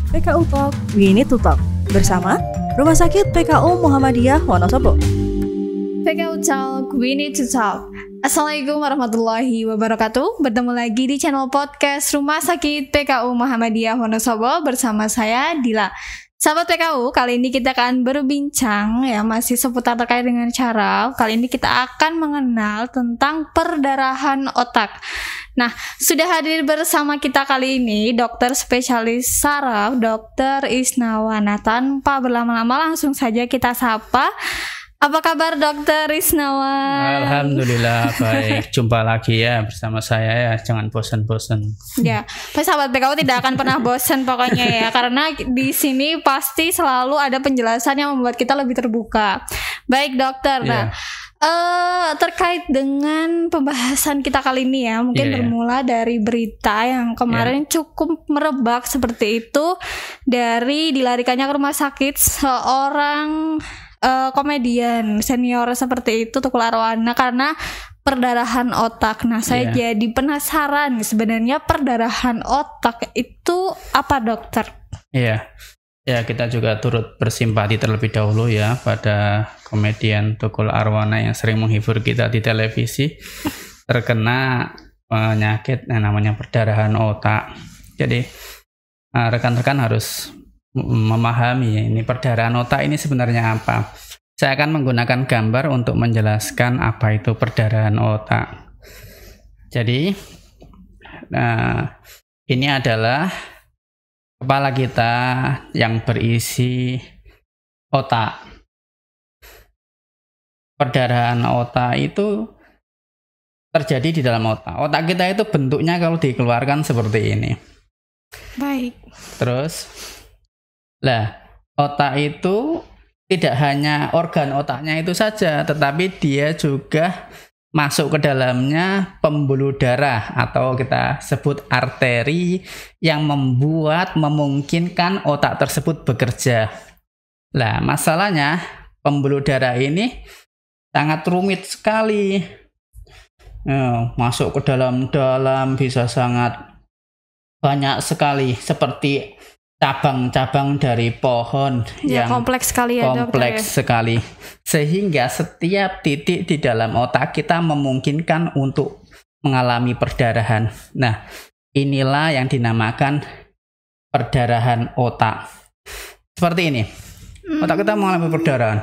PKU Talk, We Need to Talk bersama Rumah Sakit PKU Muhammadiyah Wonosobo. PKU Talk, We Need to Talk. Assalamualaikum warahmatullahi wabarakatuh. Bertemu lagi di channel podcast Rumah Sakit PKU Muhammadiyah Wonosobo bersama saya Dila. Sahabat PKU, kali ini kita akan berbincang ya masih seputar terkait dengan syaraf. Kali ini kita akan mengenal tentang perdarahan otak. Nah, sudah hadir bersama kita kali ini dokter spesialis saraf, Dr. Isnawana. Tanpa berlama-lama langsung saja kita sapa. Apa kabar Dokter Isnawan? Alhamdulillah baik, jumpa lagi ya bersama saya ya, jangan bosan-bosan. Ya, sahabat PKU tidak akan pernah bosan pokoknya ya, karena di sini pasti selalu ada penjelasan yang membuat kita lebih terbuka. Baik dokter, nah terkait dengan pembahasan kita kali ini ya, mungkin bermula dari berita yang kemarin cukup merebak seperti itu, dari dilarikannya ke rumah sakit seorang komedian senior seperti itu Tukul Arwana karena perdarahan otak. Nah, saya jadi penasaran sebenarnya perdarahan otak itu apa, dokter? Ya, kita juga turut bersimpati terlebih dahulu ya pada komedian Tukul Arwana yang sering menghibur kita di televisi terkena penyakit yang namanya perdarahan otak. Jadi rekan-rekan harus memahami ini perdarahan otak ini sebenarnya apa. Saya akan menggunakan gambar untuk menjelaskan apa itu perdarahan otak. Jadi ini adalah kepala kita yang berisi otak. Perdarahan otak itu terjadi di dalam otak. Otak kita itu bentuknya kalau dikeluarkan seperti ini. Baik. Terus otak itu tidak hanya organ otaknya itu saja, tetapi dia juga masuk ke dalamnya pembuluh darah atau kita sebut arteri yang memungkinkan otak tersebut bekerja. Masalahnya pembuluh darah ini sangat rumit sekali. Masuk ke dalam bisa sangat banyak sekali, seperti cabang-cabang dari pohon yang kompleks sekali ya, kompleks sekali, sehingga setiap titik di dalam otak kita memungkinkan untuk mengalami perdarahan. Nah, inilah yang dinamakan perdarahan otak. Seperti ini, otak kita mengalami perdarahan,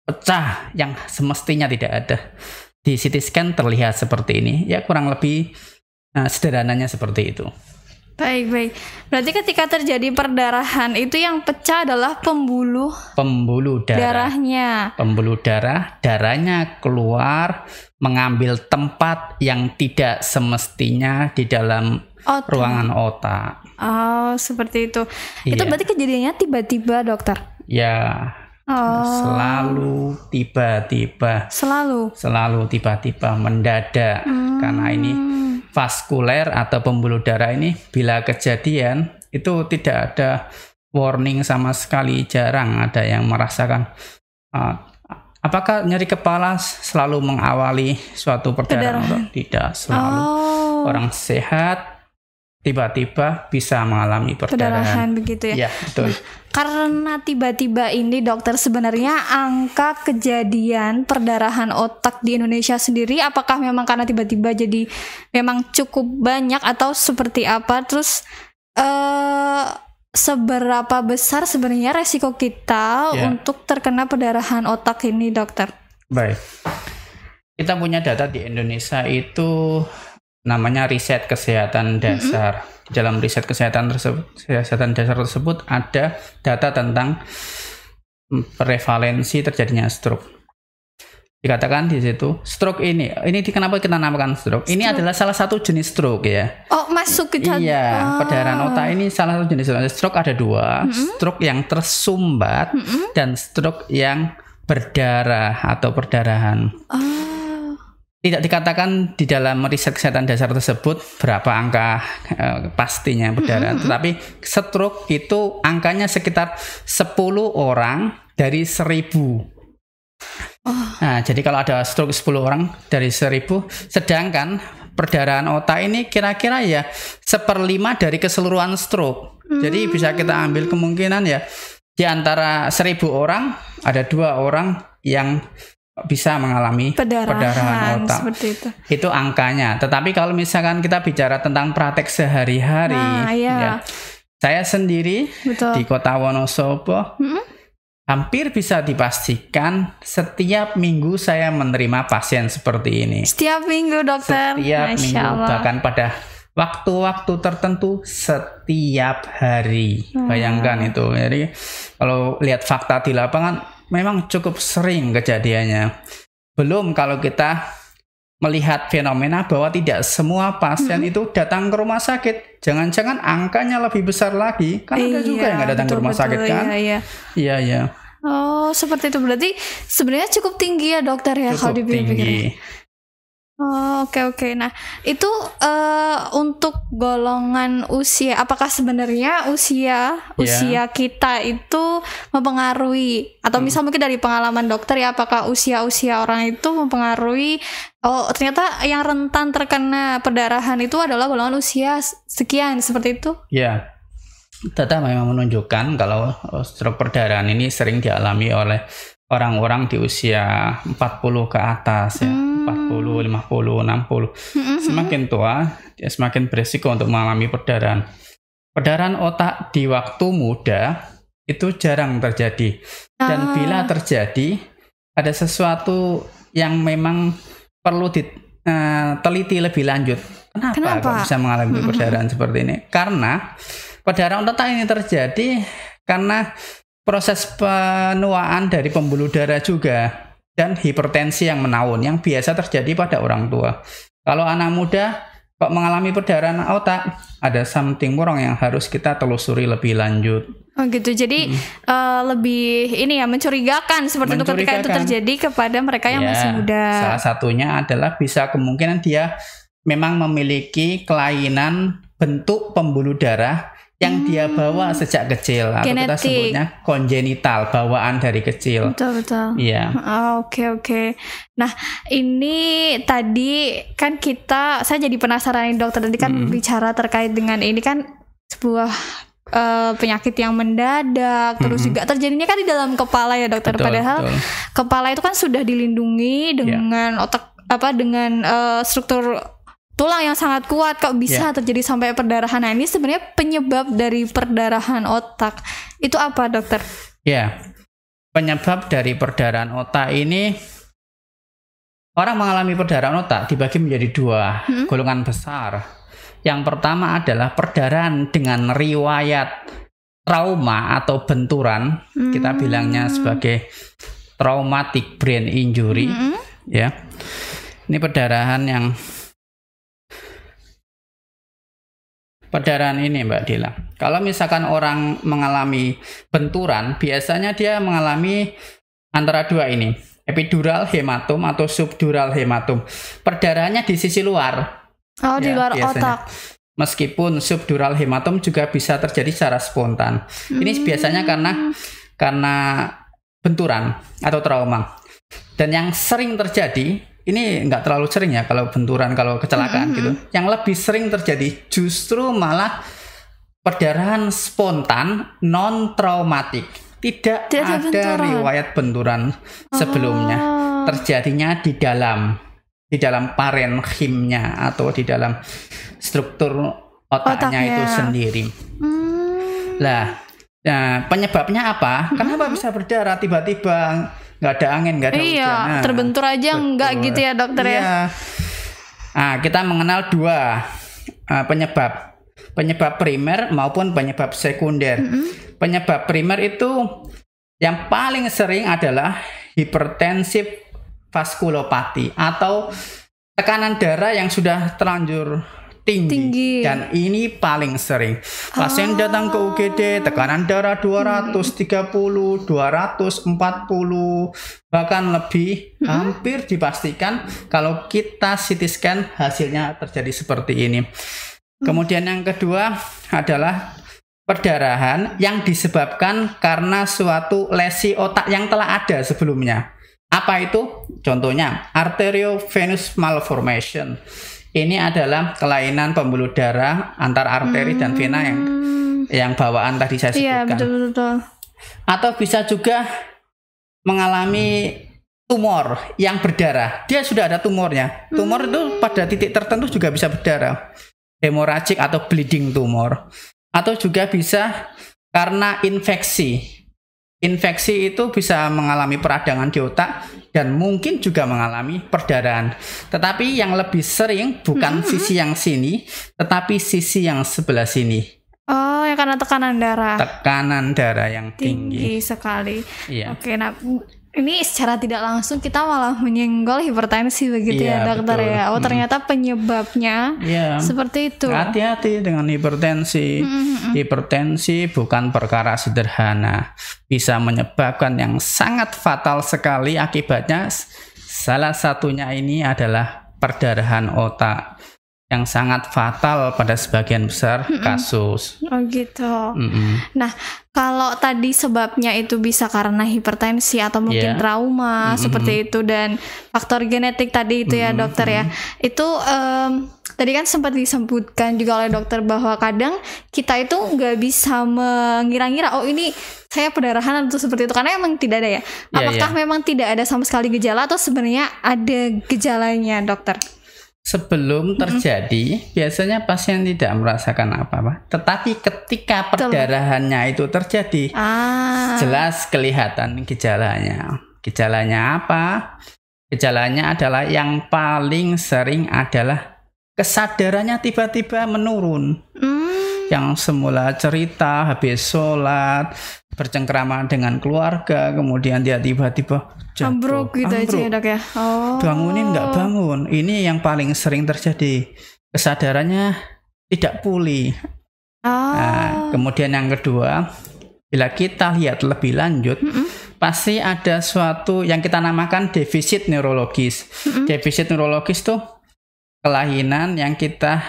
pecah yang semestinya tidak ada. Di CT scan terlihat seperti ini, ya kurang lebih sederhananya seperti itu. Baik. Berarti ketika terjadi perdarahan itu yang pecah adalah pembuluh darahnya. Pembuluh darahnya keluar mengambil tempat yang tidak semestinya di dalam ruangan otak. Oh, seperti itu. Itu berarti kejadiannya tiba-tiba, dokter? Ya. Selalu tiba-tiba. Selalu tiba-tiba, mendadak. Karena ini vaskuler atau pembuluh darah ini bila kejadian itu tidak ada warning sama sekali, jarang ada yang merasakan. Apakah nyeri kepala selalu mengawali suatu perdarahan? Tidak selalu. Orang sehat tiba-tiba bisa mengalami perdarahan begitu ya? Ya, betul. Karena tiba-tiba ini dokter, sebenarnya angka kejadian perdarahan otak di Indonesia sendiri apakah memang karena tiba-tiba jadi memang cukup banyak atau seperti apa? Terus seberapa besar sebenarnya resiko kita untuk terkena perdarahan otak ini, dokter? Baik. Kita punya data di Indonesia itu namanya riset kesehatan dasar. Dalam riset kesehatan dasar tersebut ada data tentang prevalensi terjadinya stroke. Dikatakan di situ, stroke ini kenapa kita namakan stroke? Ini adalah salah satu jenis stroke ya. Oh, masuk ke jantung. Iya, perdarahan otak ini salah satu jenis stroke. Ada dua, stroke yang tersumbat dan stroke yang berdarah atau perdarahan. Tidak dikatakan di dalam riset kesehatan dasar tersebut berapa angka pastinya perdarahan, tetapi stroke itu angkanya sekitar 10 orang dari 1000. Nah, jadi kalau ada stroke 10 orang dari 1000, sedangkan perdarahan otak ini kira-kira ya 1/5 dari keseluruhan stroke. Jadi bisa kita ambil kemungkinan ya di antara 1.000 orang ada 2 orang yang bisa mengalami perdarahan otak. Seperti itu. Itu angkanya. Tetapi kalau misalkan kita bicara tentang praktek sehari-hari, ya, saya sendiri di Kota Wonosobo hampir bisa dipastikan setiap minggu saya menerima pasien seperti ini. Setiap minggu, dokter? Setiap minggu, bahkan pada waktu-waktu tertentu setiap hari. Bayangkan itu. Jadi kalau lihat fakta di lapangan memang cukup sering kejadiannya. Belum kalau kita melihat fenomena bahwa tidak semua pasien itu datang ke rumah sakit. Jangan-jangan angkanya lebih besar lagi. Kan ada juga yang nggak datang ke rumah sakit kan? Iya. Oh, seperti itu. Berarti sebenarnya cukup tinggi ya, dokter ya, kalau dipikir-pikir. Oh, oke. Nah, itu untuk golongan usia, apakah sebenarnya usia kita itu mempengaruhi, atau misal mungkin dari pengalaman dokter ya, apakah usia orang itu mempengaruhi? Oh, ternyata yang rentan terkena perdarahan itu adalah golongan usia sekian, seperti itu? Ya, data memang menunjukkan kalau stroke perdarahan ini sering dialami oleh orang-orang di usia 40 ke atas ya. 40, 50, 60. Semakin tua, dia semakin berisiko untuk mengalami perdarahan. Perdarahan otak di waktu muda itu jarang terjadi. Dan bila terjadi, ada sesuatu yang memang perlu diteliti lebih lanjut. Kenapa kok bisa mengalami perdarahan seperti ini? Karena perdarahan otak ini terjadi karena proses penuaan dari pembuluh darah juga. Dan hipertensi yang menaun yang biasa terjadi pada orang tua. Kalau anak muda kok mengalami perdarahan otak, ada something wrong yang harus kita telusuri lebih lanjut. Oh gitu, jadi lebih ini ya, mencurigakan seperti itu ketika itu terjadi kepada mereka yang masih muda. Salah satunya adalah bisa kemungkinan dia memang memiliki kelainan bentuk pembuluh darah yang dia bawa sejak kecil, atau kita sebutnya kongenital, bawaan dari kecil. Betul. Iya. Oke. Nah, ini tadi kan saya jadi penasaran nih, dokter, tadi kan bicara terkait dengan ini kan sebuah penyakit yang mendadak, terus juga terjadinya kan di dalam kepala ya, dokter. Padahal kepala itu kan sudah dilindungi dengan otak dengan struktur tulang yang sangat kuat, kok bisa terjadi sampai perdarahan. Nah, ini sebenarnya penyebab dari perdarahan otak itu apa, dokter? Ya, penyebab dari perdarahan otak ini, orang mengalami perdarahan otak dibagi menjadi 2 golongan besar. Yang pertama adalah perdarahan dengan riwayat trauma atau benturan, kita bilangnya sebagai traumatic brain injury, ya. Ini perdarahan ini Mbak Dila. Kalau misalkan orang mengalami benturan, biasanya dia mengalami antara 2 ini, epidural hematom atau subdural hematom. Perdarahannya di sisi luar. Oh, di luar biasanya. Otak. Meskipun subdural hematom juga bisa terjadi secara spontan. Ini biasanya karena benturan atau trauma. Dan yang sering terjadi, ini nggak terlalu sering ya kalau benturan, kalau kecelakaan gitu. Yang lebih sering terjadi justru malah perdarahan spontan non traumatik. Tidak ada benturan. Riwayat benturan sebelumnya. Terjadinya di dalam parenchymnya atau di dalam struktur otaknya itu sendiri. Nah, penyebabnya apa? Kenapa bisa berdarah tiba-tiba? Nggak ada angin, nggak ada hujan. Nah, terbentur aja enggak gitu ya, dokter ya. Nah, kita mengenal 2 penyebab primer maupun penyebab sekunder. Penyebab primer itu yang paling sering adalah hipertensif vaskulopati atau tekanan darah yang sudah terlanjur tinggi. Dan ini paling sering. Pasien datang ke UGD, tekanan darah 230, 240, bahkan lebih. Hampir dipastikan kalau kita CT scan hasilnya terjadi seperti ini. Kemudian yang kedua adalah perdarahan yang disebabkan karena suatu lesi otak yang telah ada sebelumnya. Apa itu? Contohnya arteriovenous malformation. Ini adalah kelainan pembuluh darah antar arteri dan vena yang bawaan tadi saya Iya, sebutkan. betul. Atau bisa juga mengalami tumor yang berdarah. Dia sudah ada tumornya. Tumor itu pada titik tertentu juga bisa berdarah. Hemoragik atau bleeding tumor. Atau juga bisa karena infeksi. Infeksi itu bisa mengalami peradangan di otak dan mungkin juga mengalami perdarahan. Tetapi yang lebih sering bukan sisi yang sini, tetapi sisi yang sebelah sini. Oh, ya karena tekanan darah. Tekanan darah yang Tinggi tinggi. sekali. Iya. Oke, nah ini secara tidak langsung kita malah menyenggol hipertensi begitu Iya, ya dokter betul. ya. Oh, ternyata penyebabnya Iya. seperti itu. Hati-hati dengan hipertensi. Hipertensi bukan perkara sederhana. Bisa menyebabkan yang sangat fatal sekali akibatnya. Salah satunya ini adalah perdarahan otak yang sangat fatal pada sebagian besar kasus. Oh gitu. Mm-mm. Nah, kalau tadi sebabnya itu bisa karena hipertensi atau mungkin Iya. trauma seperti itu dan faktor genetik tadi itu ya dokter ya. Itu tadi kan sempat disebutkan juga oleh dokter bahwa kadang kita itu nggak bisa mengira-ngira oh ini saya perdarahan atau seperti itu karena emang tidak ada ya. Apakah memang tidak ada sama sekali gejala atau sebenarnya ada gejalanya dokter? Sebelum terjadi, biasanya pasien tidak merasakan apa-apa. Tetapi ketika perdarahannya itu terjadi, jelas kelihatan gejalanya. Gejalanya apa? Gejalanya adalah yang paling sering adalah kesadarannya tiba-tiba menurun. Yang semula cerita habis sholat, bercengkrama dengan keluarga, kemudian dia tiba-tiba jatuh. Ambruk gitu aja ya dok ya. Oh. Bangunin nggak bangun. Ini yang paling sering terjadi. Kesadarannya tidak pulih. Nah, kemudian yang kedua, bila kita lihat lebih lanjut, pasti ada suatu yang kita namakan defisit neurologis. Defisit neurologis tuh kelainan yang kita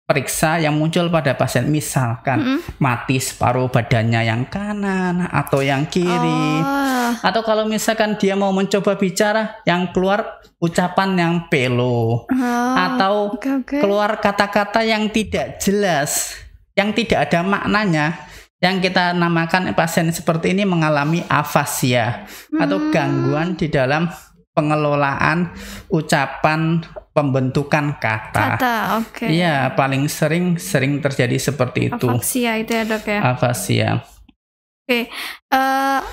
periksa yang muncul pada pasien, misalkan mati separuh badannya yang kanan atau yang kiri, atau kalau misalkan dia mau mencoba bicara yang keluar ucapan yang pelo, atau keluar kata-kata yang tidak jelas, yang tidak ada maknanya, yang kita namakan pasien seperti ini mengalami afasia atau gangguan di dalam pengelolaan ucapan, pembentukan kata. Oke. Iya, paling sering terjadi seperti itu. Afasia itu ya dok ya. Afasia. Oke.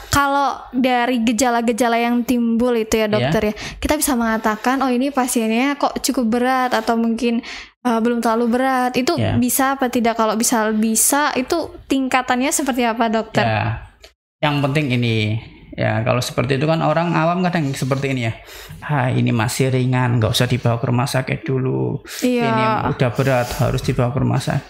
Kalau dari gejala-gejala yang timbul itu ya dokter ya, kita bisa mengatakan oh ini pasiennya kok cukup berat atau mungkin belum terlalu berat. Itu bisa apa tidak? Kalau bisa itu tingkatannya seperti apa dokter? Ya, yang penting ini. Ya, kalau seperti itu kan orang awam kadang seperti ini ya. Ini masih ringan, nggak usah dibawa ke rumah sakit dulu. Ini udah berat, harus dibawa ke rumah sakit.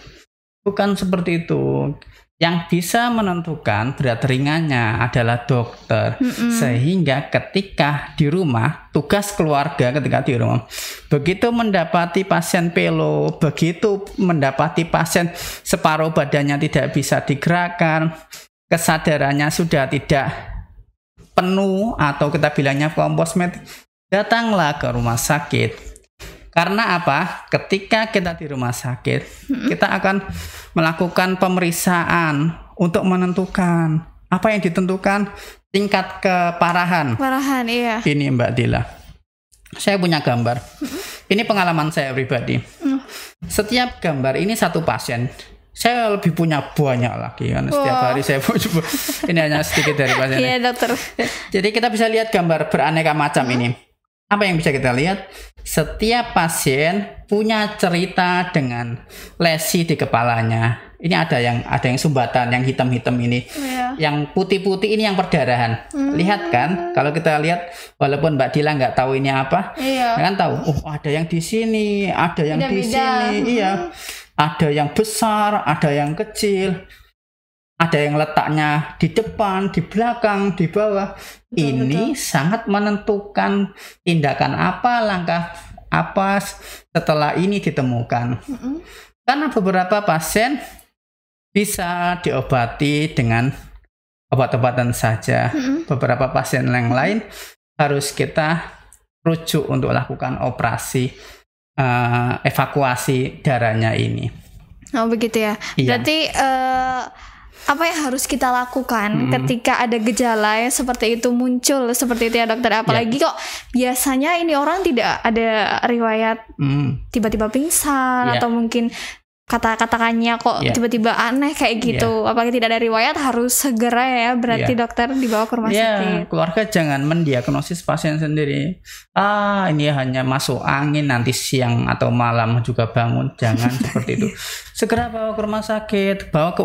Bukan seperti itu. Yang bisa menentukan berat ringannya adalah dokter. Sehingga ketika di rumah, tugas keluarga ketika di rumah, begitu mendapati pasien pelo, begitu mendapati pasien separuh badannya tidak bisa digerakkan, kesadarannya sudah tidak penuh atau kita bilangnya kompos med, datanglah ke rumah sakit. Karena apa? Ketika kita di rumah sakit, kita akan melakukan pemeriksaan untuk menentukan apa yang ditentukan tingkat keparahan. Iya. Ini Mbak Dila, saya punya gambar. Ini pengalaman saya pribadi. Setiap gambar ini satu pasien. Saya lebih punya banyak lagi kan. Setiap hari saya coba. Ini hanya sedikit dari pasien. Iya dokter. Jadi kita bisa lihat gambar beraneka macam ini. Apa yang bisa kita lihat? Setiap pasien punya cerita dengan lesi di kepalanya. Ini ada yang sumbatan, yang hitam-hitam ini. Yang putih-putih ini yang perdarahan. Lihat kan? Kalau kita lihat, walaupun Mbak Dila nggak tahu ini apa, kan tahu. Oh, ada yang di sini, ada yang di sini. Iya. Ada yang besar, ada yang kecil, ada yang letaknya di depan, di belakang, di bawah. Ini sangat menentukan tindakan apa, langkah apa setelah ini ditemukan. Karena beberapa pasien bisa diobati dengan obat-obatan saja. Beberapa pasien yang lain harus kita rujuk untuk lakukan operasi evakuasi darahnya ini. Oh begitu ya. Iya. Berarti apa yang harus kita lakukan ketika ada gejala yang seperti itu muncul seperti itu ya dokter? Apalagi kok biasanya ini orang tidak ada riwayat tiba-tiba pingsan atau mungkin kata-katakannya kok tiba-tiba aneh kayak gitu. Apalagi tidak ada riwayat, harus segera ya berarti dokter dibawa ke rumah sakit. Keluarga jangan mendiagnosis pasien sendiri. Ini hanya masuk angin, nanti siang atau malam juga bangun. Jangan seperti itu. Segera bawa ke rumah sakit, bawa ke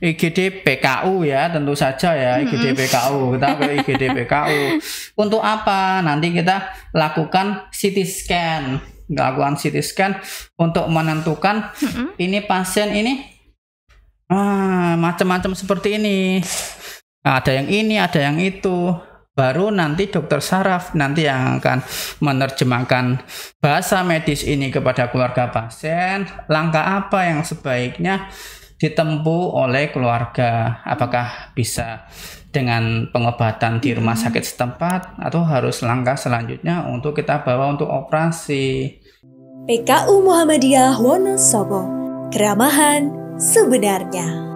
IGD PKU ya, tentu saja ya, IGD PKU. Kita ke IGD PKU. Untuk apa? Nanti kita lakukan CT scan. Untuk menentukan ini pasien ini macam-macam seperti ini. Ada yang ini, ada yang itu. Baru nanti dokter saraf nanti yang akan menerjemahkan bahasa medis ini kepada keluarga pasien. Langkah apa yang sebaiknya ditempuh oleh keluarga? Apakah bisa dengan pengobatan di rumah sakit setempat atau harus langkah selanjutnya untuk kita bawa untuk operasi? PKU Muhammadiyah Wonosobo, keramahan sebenarnya.